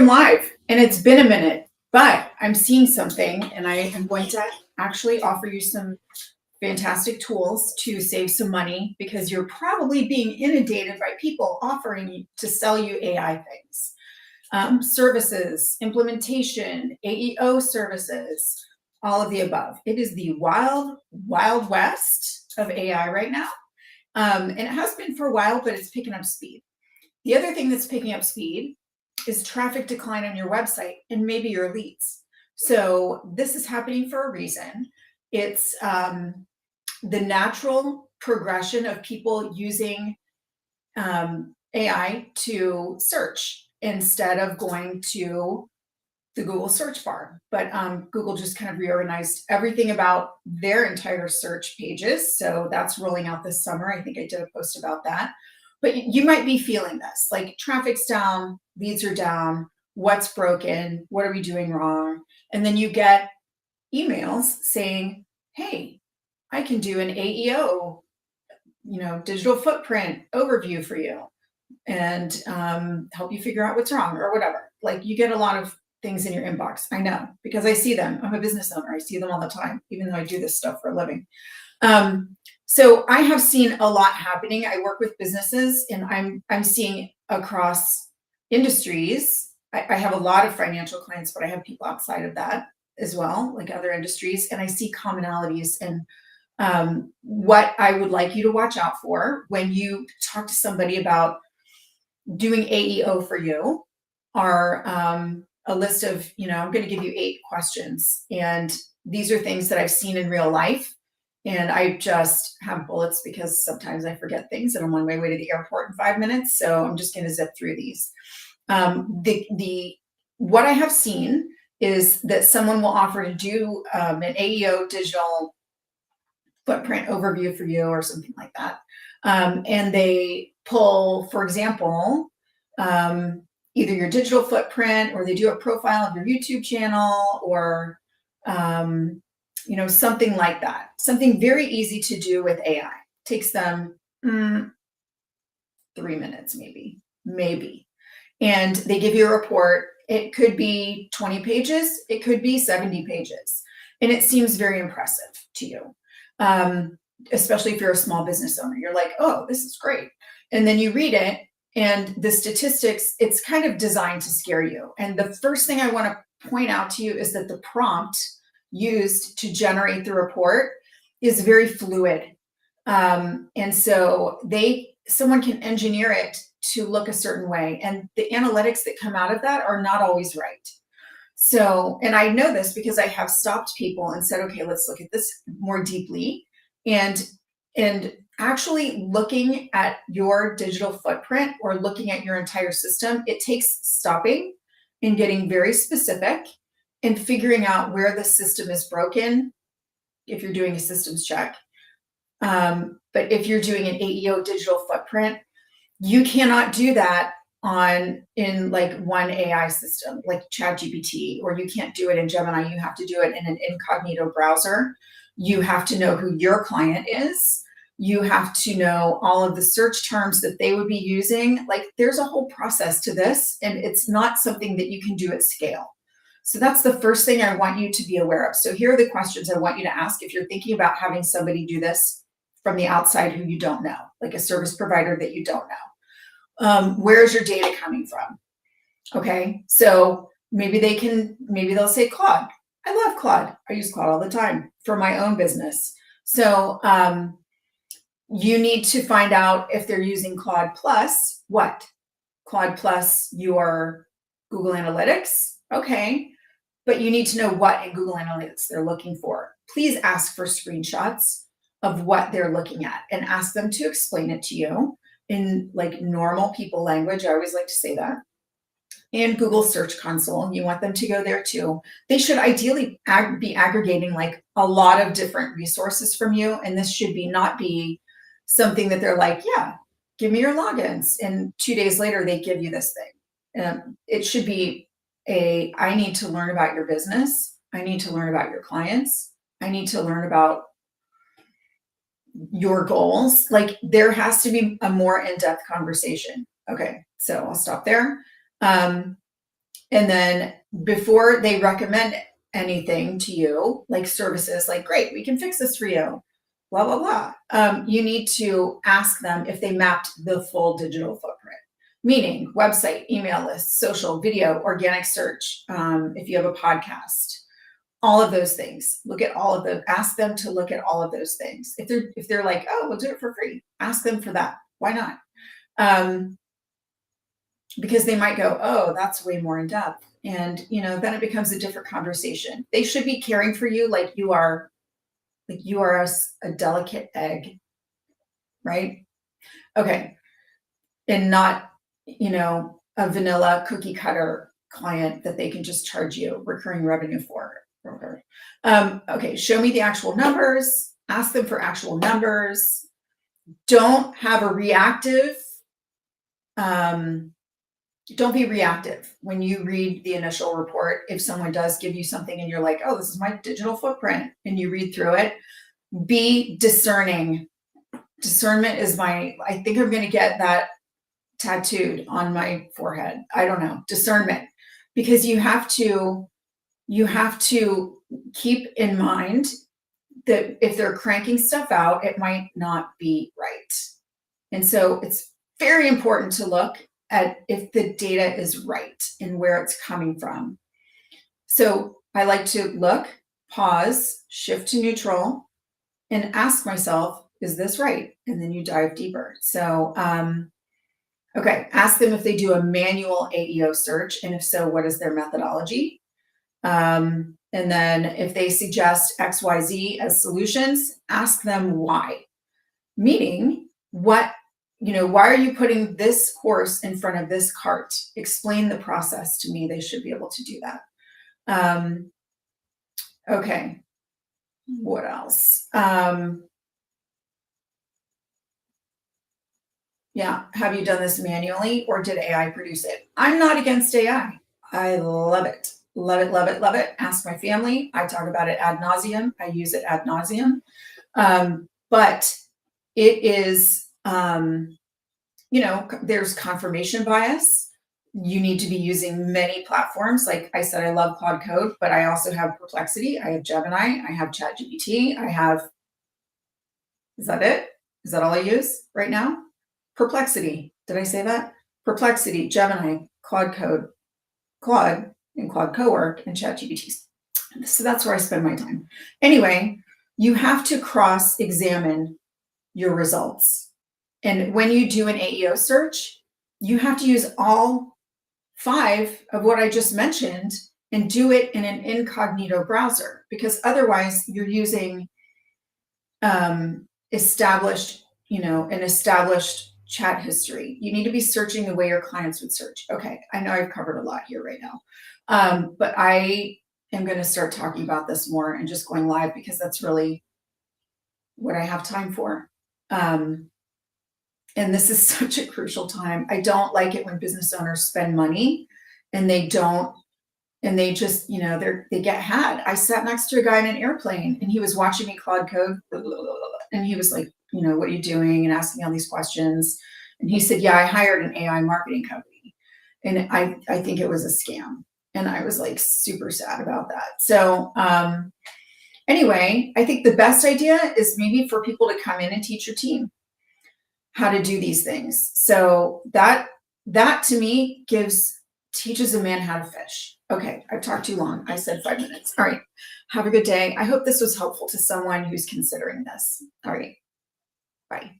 am live, and it's been a minute, but I'm seeing something, and I am going to actually offer you some fantastic tools to save some money, because you're probably being inundated by people offering to sell you AI things, services, implementation, AEO services, all of the above. It is the wild, wild west of AI right now. And it has been for a while, but it's picking up speed. The other thing that's picking up speed is traffic decline on your website and maybe your leads. So this is happening for a reason. It's the natural progression of people using AI to search instead of going to the Google search bar. But Google just kind of reorganized everything about their entire search pages. So that's rolling out this summer. I think I did a post about that. But you might be feeling this, like traffic's down, leads are down, what's broken, what are we doing wrong? And then you get emails saying, hey, I can do an AEO, digital footprint overview for you and help you figure out what's wrong or whatever. Like, you get a lot of things in your inbox. I know, because I see them. I'm a business owner. I see them all the time, even though I do this stuff for a living. So I have seen a lot happening. I work with businesses, and I'm seeing across industries. I have a lot of financial clients, but I have people outside of that as well, like other industries, and I see commonalities. And what I would like you to watch out for when you talk to somebody about doing AEO for you are a list of, I'm going to give you 8 questions. And these are things that I've seen in real life. And I just have bullets because sometimes I forget things and I'm on my way to the airport in 5 minutes. So I'm just going to zip through these. What I have seen is that someone will offer to do an AEO digital footprint overview for you or something like that. And they pull, for example, either your digital footprint, or they do a profile of your YouTube channel, or something like that. Something very easy to do with AI. Takes them 3 minutes, maybe. And they give you a report. It could be 20 pages. It could be 70 pages. And it seems very impressive to you, especially if you're a small business owner. You're like, oh, this is great. And then you read it, and the statistics, it's kind of designed to scare you. And the first thing I want to point out to you is that the prompt used to generate the report is very fluid. And so someone can engineer it to look a certain way. And the analytics that come out of that are not always right. So, and I know this because I have stopped people and said, okay, let's look at this more deeply. And actually looking at your digital footprint or looking at your entire system, it takes stopping and getting very specific and figuring out where the system is broken if you're doing a systems check. But if you're doing an AEO digital footprint, you cannot do that in like one AI system like ChatGPT, or you can't do it in Gemini. You have to do it in an incognito browser. You have to know who your client is. You have to know all of the search terms that they would be using. Like, there's a whole process to this, and it's not something that you can do at scale. So that's the first thing I want you to be aware of. So here are the questions I want you to ask if you're thinking about having somebody do this from the outside who you don't know, like a service provider that you don't know. Where's your data coming from? Okay, so maybe they'll say Claude. I love Claude. I use Claude all the time for my own business. So you need to find out if they're using Claude plus what? Claude plus your Google Analytics. Okay, but you need to know what in Google Analytics they're looking for. Please ask for screenshots of what they're looking at and ask them to explain it to you in like normal people language. I always like to say that. And Google Search Console, you want them to go there too. They should ideally be aggregating like a lot of different resources from you. And this should not be something that they're like, yeah, give me your logins. And 2 days later, they give you this thing. It should be I need to learn about your business. I need to learn about your clients. I need to learn about your goals. Like, there has to be a more in-depth conversation. Okay, so I'll stop there. And And then before they recommend anything to you, like services, like, great, we can fix this for you, blah, blah, blah. You need to ask them if they mapped the full digital footprint, meaning website, email list, social, video, organic search, if you have a podcast, all of those things. Look at all of them. Ask them to look at all of those things. If they're like, oh, we'll do it for free, ask them for that. Why not? Because they might go, oh, that's way more in depth. And then it becomes a different conversation. They should be caring for you like you are a delicate egg, right? Okay. And not, a vanilla cookie cutter client that they can just charge you recurring revenue for. Okay, show me the actual numbers, ask them for actual numbers. Don't have a reactive, don't be reactive when you read the initial report. If someone does give you something and you're like, oh, this is my digital footprint, and you read through it, be discerning. Discernment is I think I'm going to get that tattooed on my forehead. I don't know, discernment, because you have to keep in mind that if they're cranking stuff out, it might not be right. And so it's very important to look at if the data is right and where it's coming from. So I like to look, pause, shift to neutral, and ask myself, is this right? And then you dive deeper. So, okay, ask them if they do a manual AEO search, and if so, what is their methodology? And then if they suggest XYZ as solutions, ask them why. Meaning, why are you putting this horse in front of this cart? Explain the process to me. They should be able to do that. Okay, what else? Yeah, have you done this manually or did AI produce it? I'm not against AI. I love it. Love it, love it, love it. Ask my family. I talk about it ad nauseum. I use it ad nauseum. But it is, there's confirmation bias. You need to be using many platforms. Like I said, I love Claude Code, but I also have Perplexity. I have Gemini. I have ChatGPT. Is that it? Is that all I use right now? Perplexity. Did I say that? Perplexity, Gemini, Claude Code, Claude, and Claude Cowork, and ChatGPT. So that's where I spend my time. Anyway, you have to cross-examine your results. And when you do an AEO search, you have to use all 5 of what I just mentioned and do it in an incognito browser, because otherwise you're using an established chat history. You need to be searching the way your clients would search. Okay, I know I've covered a lot here right now, but I am going to start talking about this more and just going live, because that's really what I have time for. And this is such a crucial time. I don't like it when business owners spend money and they just, they get had. I sat next to a guy in an airplane and he was watching me Claude Code, and he was like, what are you doing? And asking all these questions. And he said, yeah, I hired an AI marketing company. And I think it was a scam. And I was like super sad about that. So anyway, I think the best idea is maybe for people to come in and teach your team how to do these things. So that to me teaches a man how to fish. Okay, I've talked too long. I said 5 minutes. All right, have a good day. I hope this was helpful to someone who's considering this. All right, bye.